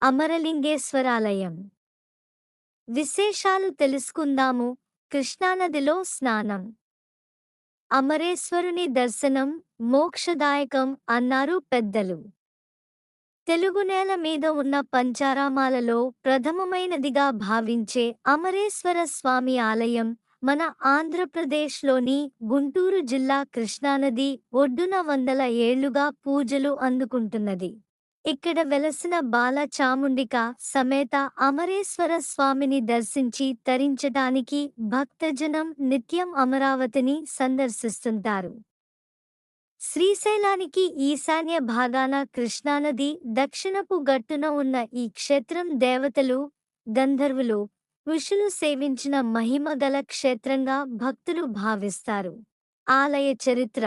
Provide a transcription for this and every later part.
అమరలింగేశ్వరాలయం విశేషాలు తెలుసుకుందాము. కృష్ణానదిలో స్నానం. అమరేశ్వరుని దర్శనం మోక్షదాయకం అన్నారు పెద్దలు. తెలుగు నేల మీద ఉన్న పంచారామాలలో ప్రథమమైనదిగా భావించే అమరేశ్వర స్వామి ఆలయం మన ఆంధ్రప్రదేశ్లోని గుంటూరు జిల్లా కృష్ణానది ఒడ్డున వందల ఏళ్లుగా పూజలు అందుకుంటున్నది. ఇక్కడ వెలసిన బాల చాముండిక సమేత అమరేశ్వర స్వామిని దర్శించి తరించటానికి భక్తజనం నిత్యం అమరావతిని సందర్శిస్తుంటారు. శ్రీశైలానికి ఈశాన్య భాగాన కృష్ణానది దక్షిణపు గట్టున ఉన్న ఈ క్షేత్రం దేవతలు, గంధర్వులు, ఋషులు సేవించిన మహిమగల క్షేత్రంగా భక్తులు భావిస్తారు. ఆలయ చరిత్ర.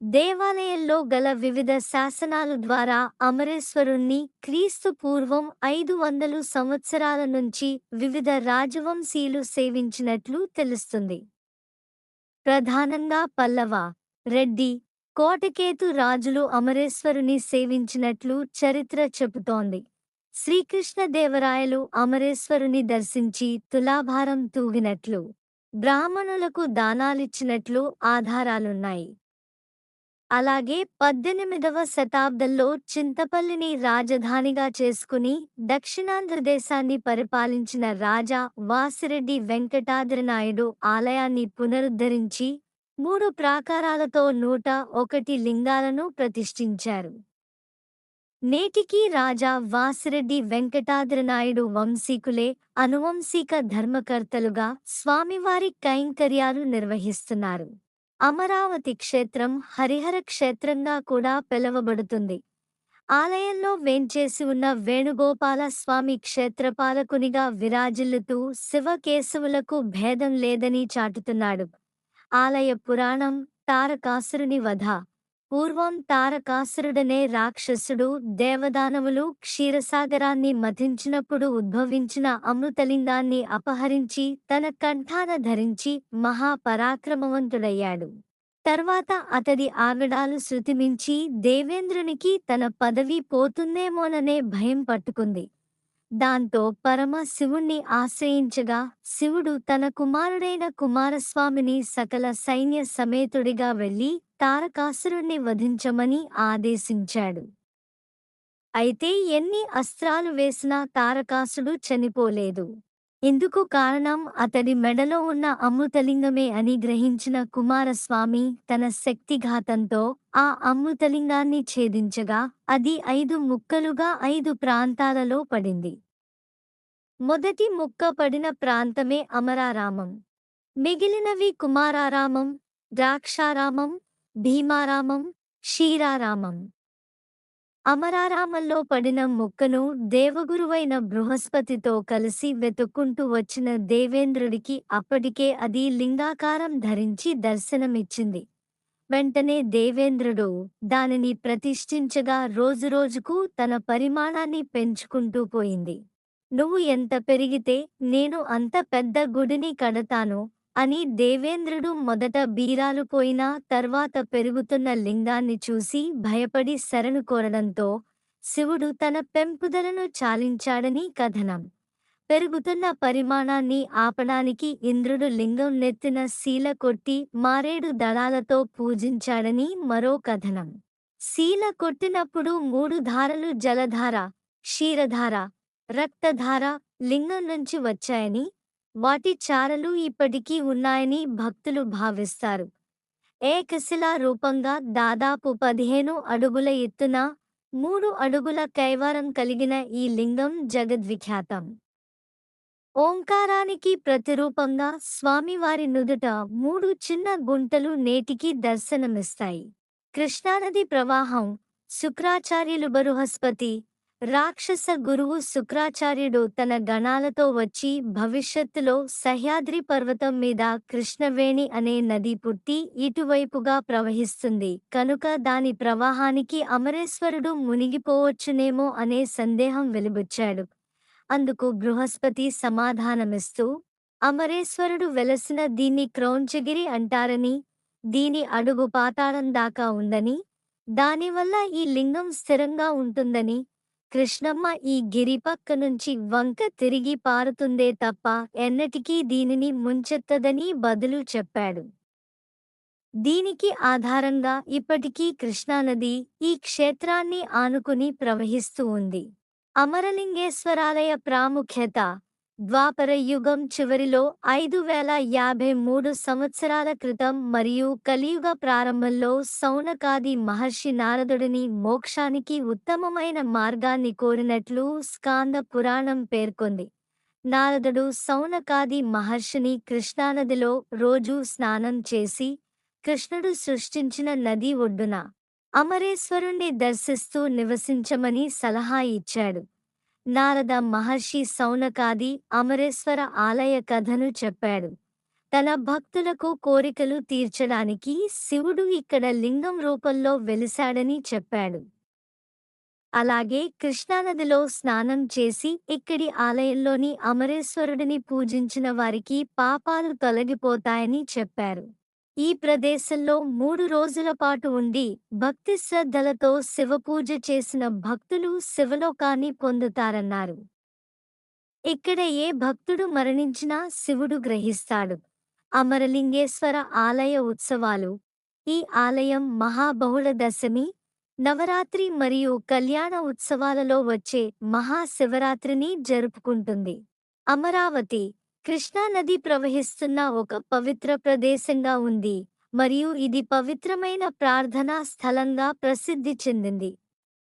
దేవాలయంలో గల వివిధ శాసనాలు ద్వారా అమరేశ్వరుణ్ణి క్రీస్తు పూర్వం 500 సంవత్సరాల నుంచి వివిధ రాజవంశీయులు సేవించినట్లు తెలుస్తుంది. ప్రధానంగా పల్లవ, రెడ్డి, కోటకేతు రాజులు అమరేశ్వరుని సేవించినట్లు చరిత్ర చెబుతోంది. శ్రీకృష్ణదేవరాయలు అమరేశ్వరుని దర్శించి తులాభారం తూగినట్లు, బ్రాహ్మణులకు దానాలిచ్చినట్లు ఆధారాలున్నాయి. అలాగే 18వ శతాబ్దంలో చింతపల్లిని రాజధానిగా చేసుకుని దక్షిణాంధ్రదేశాన్ని పరిపాలించిన రాజా వాసిరెడ్డి వెంకటాద్రినాయుడు ఆలయాన్ని పునరుద్ధరించి 3 ప్రాకారాలతో 101 లింగాలను ప్రతిష్ఠించారు. నేటికీ రాజా వాసిరెడ్డి వెంకటాద్రినాయుడు వంశీకులే అనువంశిక ధర్మకర్తలుగా స్వామివారి కైంకర్యాలు నిర్వహిస్తున్నారు. అమరావతి క్షేత్రం హరిహర క్షేత్రంగా కూడా పిలువబడుతుంది. ఆలయంలో వేంచేసి ఉన్న వేణుగోపాల స్వామి క్షేత్రపాలకునిగా విరాజిల్లుతూ శివకేశవులకు భేదం లేదని చాటుతున్నాడు. ఆలయ పురాణం. తారకాసురుని వధ. పూర్వం తారకాసురుడనే రాక్షసుడు దేవదానవులు క్షీరసాగరాన్ని మథించినప్పుడు ఉద్భవించిన అమృతలింగాన్ని అపహరించి తన కంఠాన ధరించి మహాపరాక్రమవంతుడయ్యాడు. తర్వాత అతడి ఆగడాలు శృతిమించి దేవేంద్రునికి తన పదవి పోతుందేమోననే భయం పట్టుకుంది. దాంతో పరమ శివుణ్ణి ఆశ్రయించగా శివుడు తన కుమారుడైన కుమారస్వామిని సకల సైన్య సమేతుడిగా వెళ్లి తారకాసురుణ్ణి వధించమని ఆదేశించాడు. అయితే ఎన్ని అస్త్రాలు వేసినా తారకాసుడు చనిపోలేదు. ఇందుకు కారణం అతడి మెడలో ఉన్న అమృతలింగమే అని గ్రహించిన కుమారస్వామి తన శక్తిఘాతంతో ఆ అమృతలింగాన్ని ఛేదించగా అది 5 ముక్కలుగా 5 ప్రాంతాలలో పడింది. మొదటి ముక్క పడిన ప్రాంతమే అమరారామం. మిగిలినవి కుమారారామం, ద్రాక్షారామం, భీమారామం, క్షీరారామం. అమరారామంలో పడిన ముక్కను దేవగురువైన బృహస్పతితో కలిసి వెతుక్కుంటూ వచ్చిన దేవేంద్రుడికి అప్పటికే అది లింగాకారం ధరించి దర్శనమిచ్చింది. వెంటనే దేవేంద్రుడు దానిని ప్రతిష్ఠించగా రోజురోజుకు తన పరిమాణాన్ని పెంచుకుంటూ పోయింది. నువ్వు ఎంత పెరిగితే నేను అంత పెద్ద గుడిని కడతాను అని దేవేంద్రుడు మొదట బీరాలు పోయినా తర్వాత పెరుగుతున్న లింగాన్ని చూసి భయపడి శరణు కోరడంతో శివుడు తన పెంపుదలను చాలించాడని కథనం. పెరుగుతున్న పరిమాణాన్ని ఆపడానికి ఇంద్రుడు లింగం నెత్తిన శీల కొట్టి మారేడు దళాలతో పూజించాడని మరో కథనం. శీల కొట్టినప్పుడు 3 ధారలు జలధార, క్షీరధార, రక్తధార లింగం నుంచి వచ్చాయని, వాటి చారలు ఇప్పటికీ ఉన్నాయని భక్తులు భావిస్తారు. ఏకశిలా రూపంగా దాదాపు 15 అడుగుల ఎత్తున 3 అడుగుల కైవారం కలిగిన ఈ లింగం జగద్విఖ్యాతం. ఓంకారానికి ప్రతిరూపంగా స్వామివారి నుదుట 3 చిన్న గుంటలు నేటికి దర్శనమిస్తాయి. కృష్ణానది ప్రవాహం. శుక్రాచార్యులు బృహస్పతి రాక్షస గురువు శుక్రాచార్యుడు తన గణాలతో వచ్చి భవిష్యత్తులో సహ్యాద్రి పర్వతం మీద కృష్ణవేణి అనే నది పుట్టి ఇటువైపుగా ప్రవహిస్తుంది కనుక దాని ప్రవాహానికి అమరేశ్వరుడు మునిగిపోవచ్చునేమో అనే సందేహం వెలిబుచ్చాడు. అందుకు బృహస్పతి సమాధానమిస్తూ అమరేశ్వరుడు వెలసిన దీన్ని క్రౌంచగిరి అంటారని, దీని అడుగు పాతాళం దాకా ఉందని, దానివల్ల ఈ లింగం స్థిరంగా ఉంటుందని, కృష్ణమ్మ ఈ గిరి పక్క నుంచి వంక తిరిగి పారుతుందే తప్ప ఎన్నటికీ దీనిని ముంచెత్తదని బదులు చెప్పాడు. దీనికి ఆధారంగా ఇప్పటికీ కృష్ణానది ఈ క్షేత్రాన్ని ఆనుకుని ప్రవహిస్తూ ఉంది. అమరలింగేశ్వరాలయ ప్రాముఖ్యత ద్వాపర యుగం చివరిలో 5053 సంవత్సరాల క్రితం మరియు కలియుగ ప్రారంభంలో సౌనకాది మహర్షి నారదుడిని మోక్షానికి ఉత్తమమైన మార్గాన్ని కోరినట్లు స్కాంద పురాణం పేర్కొంది. నారదుడు సౌనకాది మహర్షిని కృష్ణానదిలో రోజూ స్నానం చేసి కృష్ణుడు సృష్టించిన నది ఒడ్డున అమరేశ్వరుణ్ణి దర్శిస్తూ నివసించమని సలహా ఇచ్చాడు. నారద మహర్షి సౌనకాది అమరేశ్వర ఆలయ కథను చెప్పాడు. తన భక్తులకు కోరికలు తీర్చడానికి శివుడు ఇక్కడ లింగం రూపంలో వెలిశాడని చెప్పాడు. అలాగే కృష్ణానదిలో స్నానం చేసి ఇక్కడి ఆలయంలోని అమరేశ్వరుడిని పూజించిన వారికి పాపాలు తొలగిపోతాయని చెప్పారు. ఈ ప్రదేశంలో 3 రోజుల పాటు ఉండి భక్తి శ్రద్ధలతో శివపూజ చేసిన భక్తులు శివలోకాన్ని పొందుతారన్నారు. ఇక్కడ ఏ భక్తుడు మరణించినా శివుడు గ్రహిస్తాడు. అమరలింగేశ్వర ఆలయ ఉత్సవాలు. ఈ ఆలయం మహాబహుళ దశమి, నవరాత్రి మరియు కళ్యాణ ఉత్సవాలలో వచ్చే మహాశివరాత్రిని జరుపుకుంటుంది. అమరావతి కృష్ణా నది ప్రవహిస్తున్న ఒక పవిత్ర ప్రదేశంగా ఉంది మరియు ఇది పవిత్రమైన ప్రార్థనా స్థలంగా ప్రసిద్ధి చెందింది.